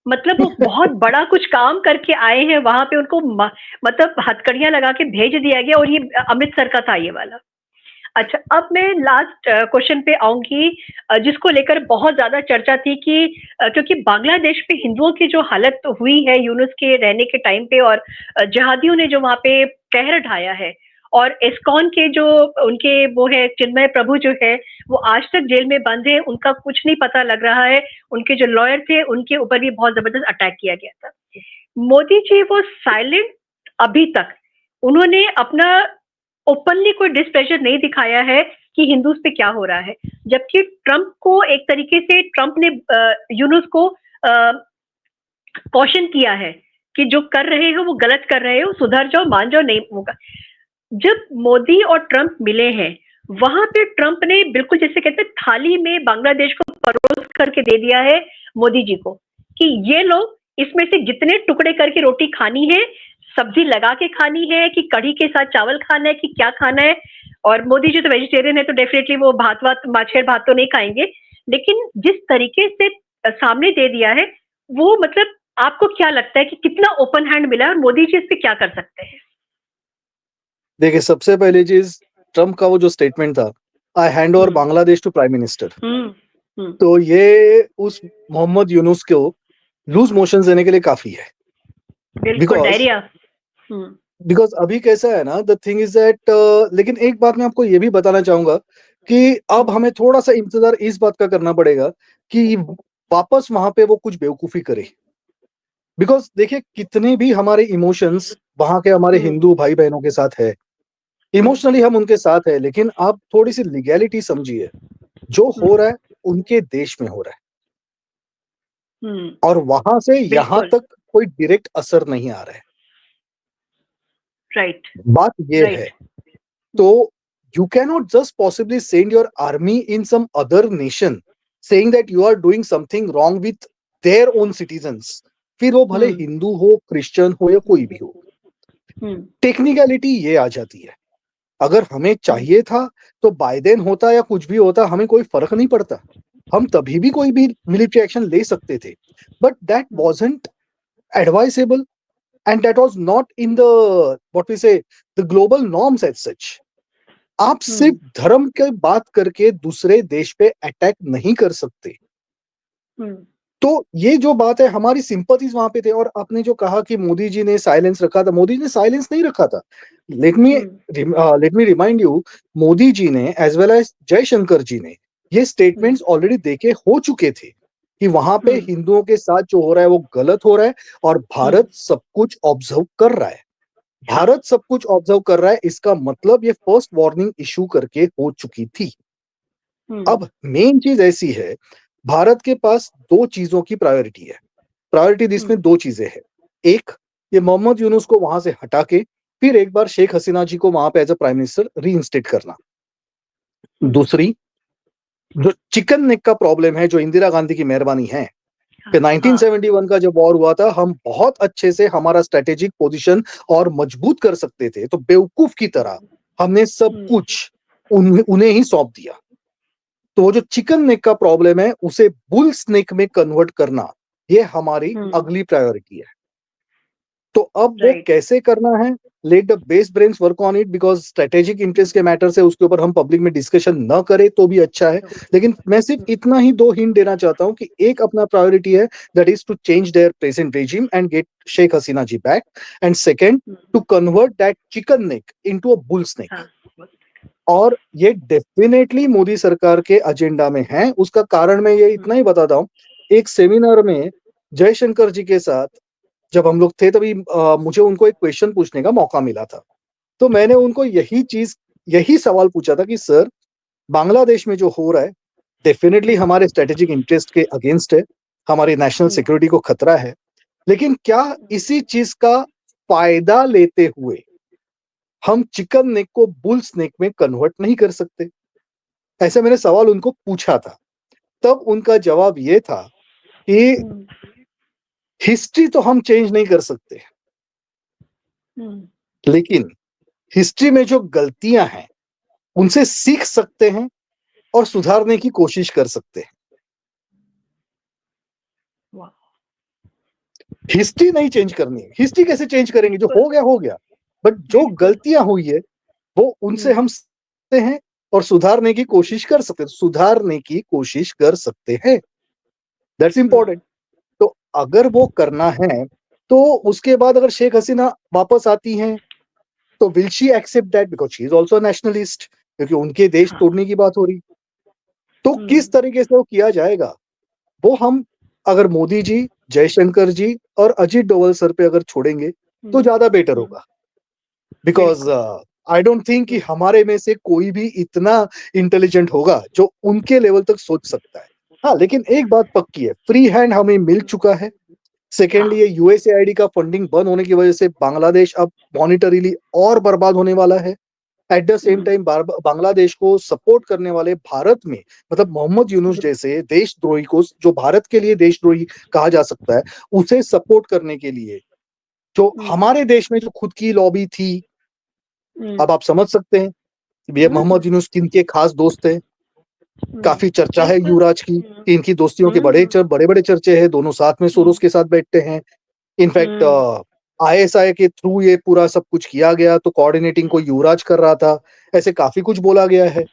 मतलब वो बहुत बड़ा कुछ काम करके आए हैं वहां पे, उनको मतलब हथकड़ियां लगा के भेज दिया गया, और ये अमृतसर का था ये वाला। अच्छा, अब मैं लास्ट क्वेश्चन पे आऊंगी, जिसको लेकर बहुत ज्यादा चर्चा थी कि क्योंकि बांग्लादेश पे हिंदुओं की जो हालत हुई है यूनुस के रहने के टाइम पे, और जिहादियों ने जो वहां पे कहर ढाया है, और इस्कॉन के जो उनके वो है चिन्मय प्रभु जो है, वो आज तक जेल में बंद है, उनका कुछ नहीं पता लग रहा है। उनके जो लॉयर थे उनके ऊपर भी बहुत जबरदस्त अटैक किया गया था। मोदी जी वो साइलेंट अभी तक, उन्होंने अपना ओपनली कोई डिस्प्लेजर नहीं दिखाया है कि हिंदूज पे क्या हो रहा है, जबकि ट्रंप को एक तरीके से ट्रंप ने यूनुस को कॉशन किया है कि जो कर रहे हो वो गलत कर रहे हो, सुधर जाओ, मान जाओ, नहीं होगा। जब मोदी और ट्रंप मिले हैं, वहां पे ट्रंप ने बिल्कुल जैसे कहते हैं थाली में बांग्लादेश को परोस करके दे दिया है मोदी जी को कि ये लो, इसमें से जितने टुकड़े करके रोटी खानी है, सब्जी लगा के खानी है कि कढ़ी के साथ चावल खाना है कि क्या खाना है। और मोदी जी तो वेजिटेरियन है, तो डेफिनेटली वो भात वात माछेर भात तो नहीं खाएंगे, लेकिन जिस तरीके से सामने दे दिया है वो, मतलब आपको क्या लगता है कि कितना ओपन हैंड मिला है और मोदी जी इस पे क्या कर सकते हैं? देखिए, सबसे पहली चीज, ट्रम्प का वो जो स्टेटमेंट था, I hand over Bangladesh to prime minister, तो ये उस मोहम्मद यूनुस को लूज मोशन देने के लिए काफी है। बिल्कुल, डायरिया। बिकॉज अभी कैसा है ना, द थिंग इज दैट, लेकिन एक बात मैं आपको ये भी बताना चाहूंगा कि अब हमें थोड़ा सा इंतजार इस बात का करना पड़ेगा कि वापस वहां पे वो कुछ बेवकूफी करे। बिकॉज देखिए, कितने भी हमारे इमोशंस वहां के हमारे हिंदू भाई बहनों के साथ है, इमोशनली हम उनके साथ है, लेकिन आप थोड़ी सी लीगैलिटी समझिए, जो हो रहा है उनके देश में हो रहा है, और वहां से यहाँ तक कोई डायरेक्ट असर नहीं आ रहा है। राइट, बात ये है, तो you cannot just possibly send your army in some other nation saying that you are doing something wrong with their own citizens, फिर वो भले हिंदू हो, क्रिश्चियन हो या कोई भी हो। टेक्निकलिटी ये आ जाती है। अगर हमें चाहिए था तो बाइडेन होता या कुछ भी होता, हमें कोई फर्क नहीं पड़ता, हम तभी भी कोई भी मिलिट्री एक्शन ले सकते थे, but that wasn't advisable and that was not in the what we say the global norms as such. आप सिर्फ धर्म की बात करके दूसरे देश पे अटैक नहीं कर सकते। तो ये जो बात है, हमारी सिंपैथीज वहां पे थे। और आपने जो कहा कि मोदी जी ने साइलेंस रखा था, मोदी जी ने साइलेंस नहीं रखा था। Let me remind you, Modi ji ने as well as Jaishankar ji ने ये स्टेटमेंट्स ऑलरेडी देके हो चुके थे कि वहां पे हिंदुओं के साथ जो हो रहा है वो गलत हो रहा है, और भारत सब कुछ ऑब्जर्व कर रहा है। भारत सब कुछ ऑब्जर्व कर रहा है, इसका मतलब ये फर्स्ट वार्निंग इशू करके हो चुकी थी। अब मेन चीज ऐसी है, भारत के पास दो चीजों की प्रायोरिटी है। प्रायोरिटी इसमें दो चीजें हैं। एक, ये मोहम्मद यूनुस को वहां से हटा के फिर एक बार शेख हसीना जी को वहां पे as a prime minister reinstate करना। दूसरी, जो चिकन नेक का प्रॉब्लम है, जो इंदिरा गांधी की मेहरबानी है कि 1971 का जब वॉर हुआ था, हम बहुत अच्छे से हमारा स्ट्रेटेजिक पोजीशन और मजबूत कर सकते थे, तो बेवकूफ की तरह हमने सब कुछ उन्हें ही सौंप दिया। तो वो जो चिकन नेक का प्रॉब्लम है, उसे बुल स्नेक में कन्वर्ट करना, ये हमारी अगली प्रायोरिटी है। तो अब वो कैसे करना है, let the base brains work on it, because strategic interest के मैटर से उसके ऊपर हम पब्लिक में डिस्कशन न करें तो भी अच्छा है। लेकिन मैं सिर्फ इतना ही दो हिंट देना चाहता हूं कि एक अपना प्रायोरिटी है, that is to change their present regime and get Sheikh Hasina ji back, and second, to convert that chicken neck into a bull snake. और ये डेफिनेटली मोदी सरकार के एजेंडा में है। उसका कारण मैं ये इतना ही बताता हूं, एक सेमिनार में जयशंकर जी के साथ जब हम लोग थे, तभी मुझे उनको एक क्वेश्चन पूछने का मौका मिला था। तो मैंने उनको यही सवाल पूछा था कि सर, बांग्लादेश में जो हो रहा है डेफिनेटली हमारे स्ट्रेटेजिक इंटरेस्ट के अगेंस्ट है, हमारी नेशनल सिक्योरिटी को खतरा है, लेकिन क्या इसी चीज का फायदा लेते हुए हम चिकन नेक को बुल स्नेक में कन्वर्ट नहीं कर सकते? ऐसे मैंने सवाल उनको पूछा था। तब उनका जवाब ये था कि हिस्ट्री तो हम चेंज नहीं कर सकते, लेकिन हिस्ट्री में जो गलतियां हैं उनसे सीख सकते हैं और सुधारने की कोशिश कर सकते हैं। हिस्ट्री नहीं चेंज करनी है। हिस्ट्री कैसे चेंज करेंगे? जो हो गया, बट जो गलतियां हुई है वो उनसे हम सीखते हैं और सुधारने की कोशिश कर सकते हैं। That's important. तो अगर वो करना है तो उसके बाद अगर शेख हसीना वापस आती हैं तो will she accept that, because she is also nationalist, क्योंकि उनके देश तोड़ने की बात हो रही। तो किस तरीके से वो किया जाएगा वो हम अगर मोदी जी, जयशंकर जी और अजीत डोवल सर पे अगर छोड़ेंगे तो ज्यादा बेटर होगा। बिकॉज आई डोंट थिंक कि हमारे में से कोई भी इतना इंटेलिजेंट होगा जो उनके लेवल तक सोच सकता है। हाँ, लेकिन एक बात पक्की है, फ्री हैंड हमें मिल चुका है। सेकेंडली, ये यूएसएआईडी का फंडिंग बंद होने की वजह से बांग्लादेश अब मॉनिटरीली और बर्बाद होने वाला है। At the same time Bangladesh को सपोर्ट करने वाले भारत में, मतलब मोहम्मद यूनुस जैसे देशद्रोही को, जो भारत के लिए देशद्रोही कहा जा सकता है, उसे सपोर्ट करने के लिए जो हमारे देश में जो खुद की लॉबी थी, अब आप समझ सकते हैं ये मोहम्मद यूनुस किनके खास दोस्त हैं। काफी चर्चा है युवराज की कि इनकी दोस्तियों के बड़े बड़े चर्चे हैं, दोनों साथ में सोरोस के साथ बैठते हैं। इनफैक्ट आईएसआई के थ्रू ये पूरा सब कुछ किया गया, तो कोऑर्डिनेटिंग को युवराज कर रहा था, ऐसे काफी कुछ बोला गया है।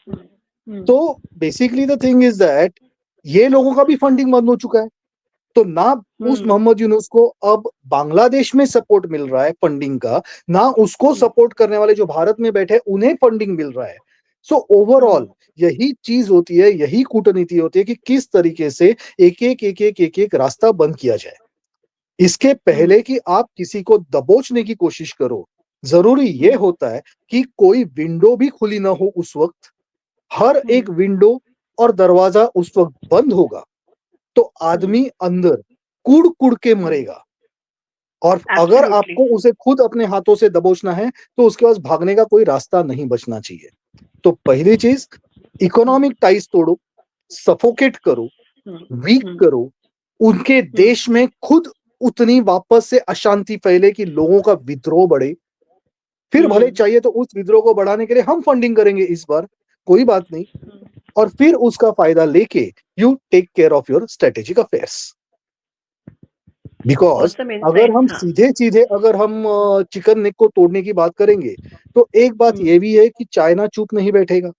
तो basically the thing is that ये लोगों का भी फंडिंग बंद हो चुका है, तो ना उस मोहम्मद यूनुस को अब बांग्लादेश में सपोर्ट मिल रहा है फंडिंग का, ना उसको सपोर्ट करने वाले जो भारत में बैठे उन्हें फंडिंग मिल रहा है। सो ओवरऑल यही चीज होती है, यही कूटनीति होती है कि किस तरीके से एक रास्ता बंद किया जाए। इसके पहले कि आप किसी को दबोचने की कोशिश करो, जरूरी ये होता है कि कोई विंडो भी खुली ना हो उस वक्त। हर एक विंडो और दरवाजा उस वक्त बंद होगा तो आदमी अंदर कुड़ कुड़ के मरेगा। और अगर आपको उसे खुद अपने हाथों से दबोचना है तो उसके पास भागने का कोई रास्ता नहीं बचना चाहिए। तो पहली चीज, इकोनॉमिक टाइज तोड़ो, सफोकेट करो, वीक करो, उनके देश में खुद उतनी वापस से अशांति फैले कि लोगों का विद्रोह बढ़े। फिर भले चाहिए तो उस विद्रोह को बढ़ाने के लिए हम फंडिंग करेंगे इस बार, कोई बात नहीं, और फिर उसका फायदा लेके you take care of your strategic affairs. Because अगर हम सीधे अगर हम चिकन नेक को तोड़ने की बात करेंगे तो एक बात ये भी है कि चाइना चुप नहीं बैठेगा।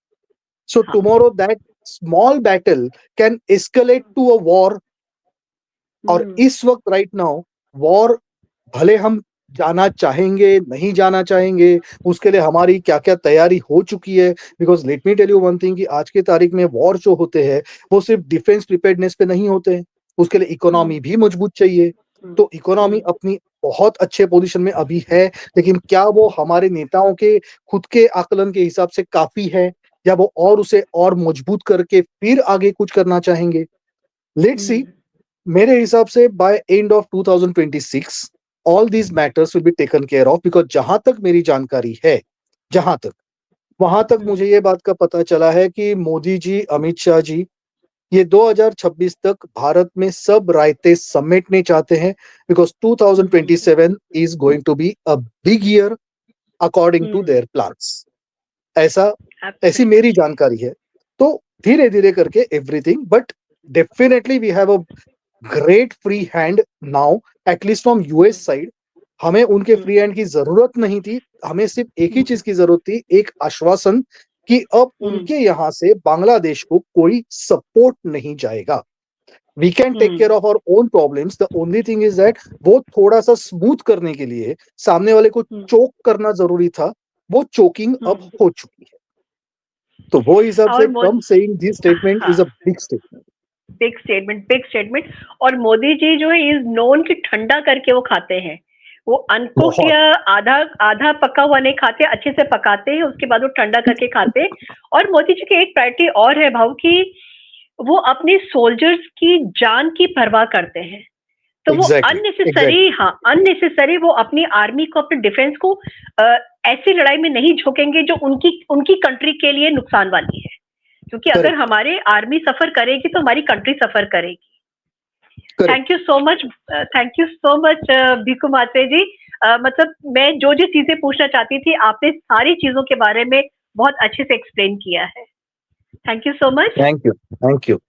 So tomorrow that small battle can escalate to a war. और इस वक्त राइट नाउ वॉर भले हम जाना चाहेंगे नहीं जाना चाहेंगे, उसके लिए हमारी क्या क्या तैयारी हो चुकी है। Because let me tell you one thing कि आज के तारीख में वॉर जो होते हैं वो सिर्फ डिफेंस प्रिपेयर्डनेस पे नहीं होते हैं, उसके लिए इकोनॉमी भी मजबूत चाहिए। तो इकोनॉमी अपनी बहुत अच्छे पोजीशन में अभी है, लेकिन क्या वो हमारे नेताओं के खुद के आकलन के हिसाब से काफी है, या वो और उसे और मजबूत करके फिर आगे कुछ करना चाहेंगे? Let's see. मेरे हिसाब से by end of 2026 all these matters will be taken care of. Because जहां तक मेरी जानकारी है, वहां तक मुझे ये बात का पता चला है कि मोदी जी, अमित शाह जी ये 2026 तक भारत में सब रायते समेटने चाहते हैं। Because 2027 is going to be a big year according to their plans. ऐसी मेरी जानकारी है। तो धीरे धीरे करके everything, but definitely we have a great free hand now, at least from US side. हमें उनके फ्री हैंड की जरूरत नहीं थी, हमें सिर्फ एक ही चीज की जरूरत थी, एक आश्वासन कि अब उनके यहां से बांग्लादेश को कोई सपोर्ट नहीं जाएगा। We can take care of our own problems. The only thing is that वो थोड़ा सा स्मूथ करने के लिए सामने वाले को चोक करना जरूरी था, वो चोकिंग अब हो चुकी है। तो वो हिसाब से कम saying this statement is a big statement. और मोदी जी जो है इज नोन कि ठंडा करके वो खाते हैं, वो अनकुक या आधा पका हुआ नहीं खाते, अच्छे से पकाते हैं, उसके बाद वो ठंडा करके खाते हैं। और मोदी जी की एक प्रायोरिटी और है भाव की वो अपने सोल्जर्स की जान की परवाह करते हैं। तो वो अननेसेसरी वो अपनी आर्मी को, अपने डिफेंस को ऐसी लड़ाई में नहीं झोंकेंगे जो उनकी कंट्री के लिए नुकसान वाली है। क्योंकि अगर हमारे आर्मी सफर करेगी तो हमारी कंट्री सफर करेगी। Thank you so much Bhiku Mhatre ji. मतलब मैं जो चीजें पूछना चाहती थी आपने सारी चीजों के बारे में बहुत अच्छे से एक्सप्लेन किया है। Thank you so much. Thank you.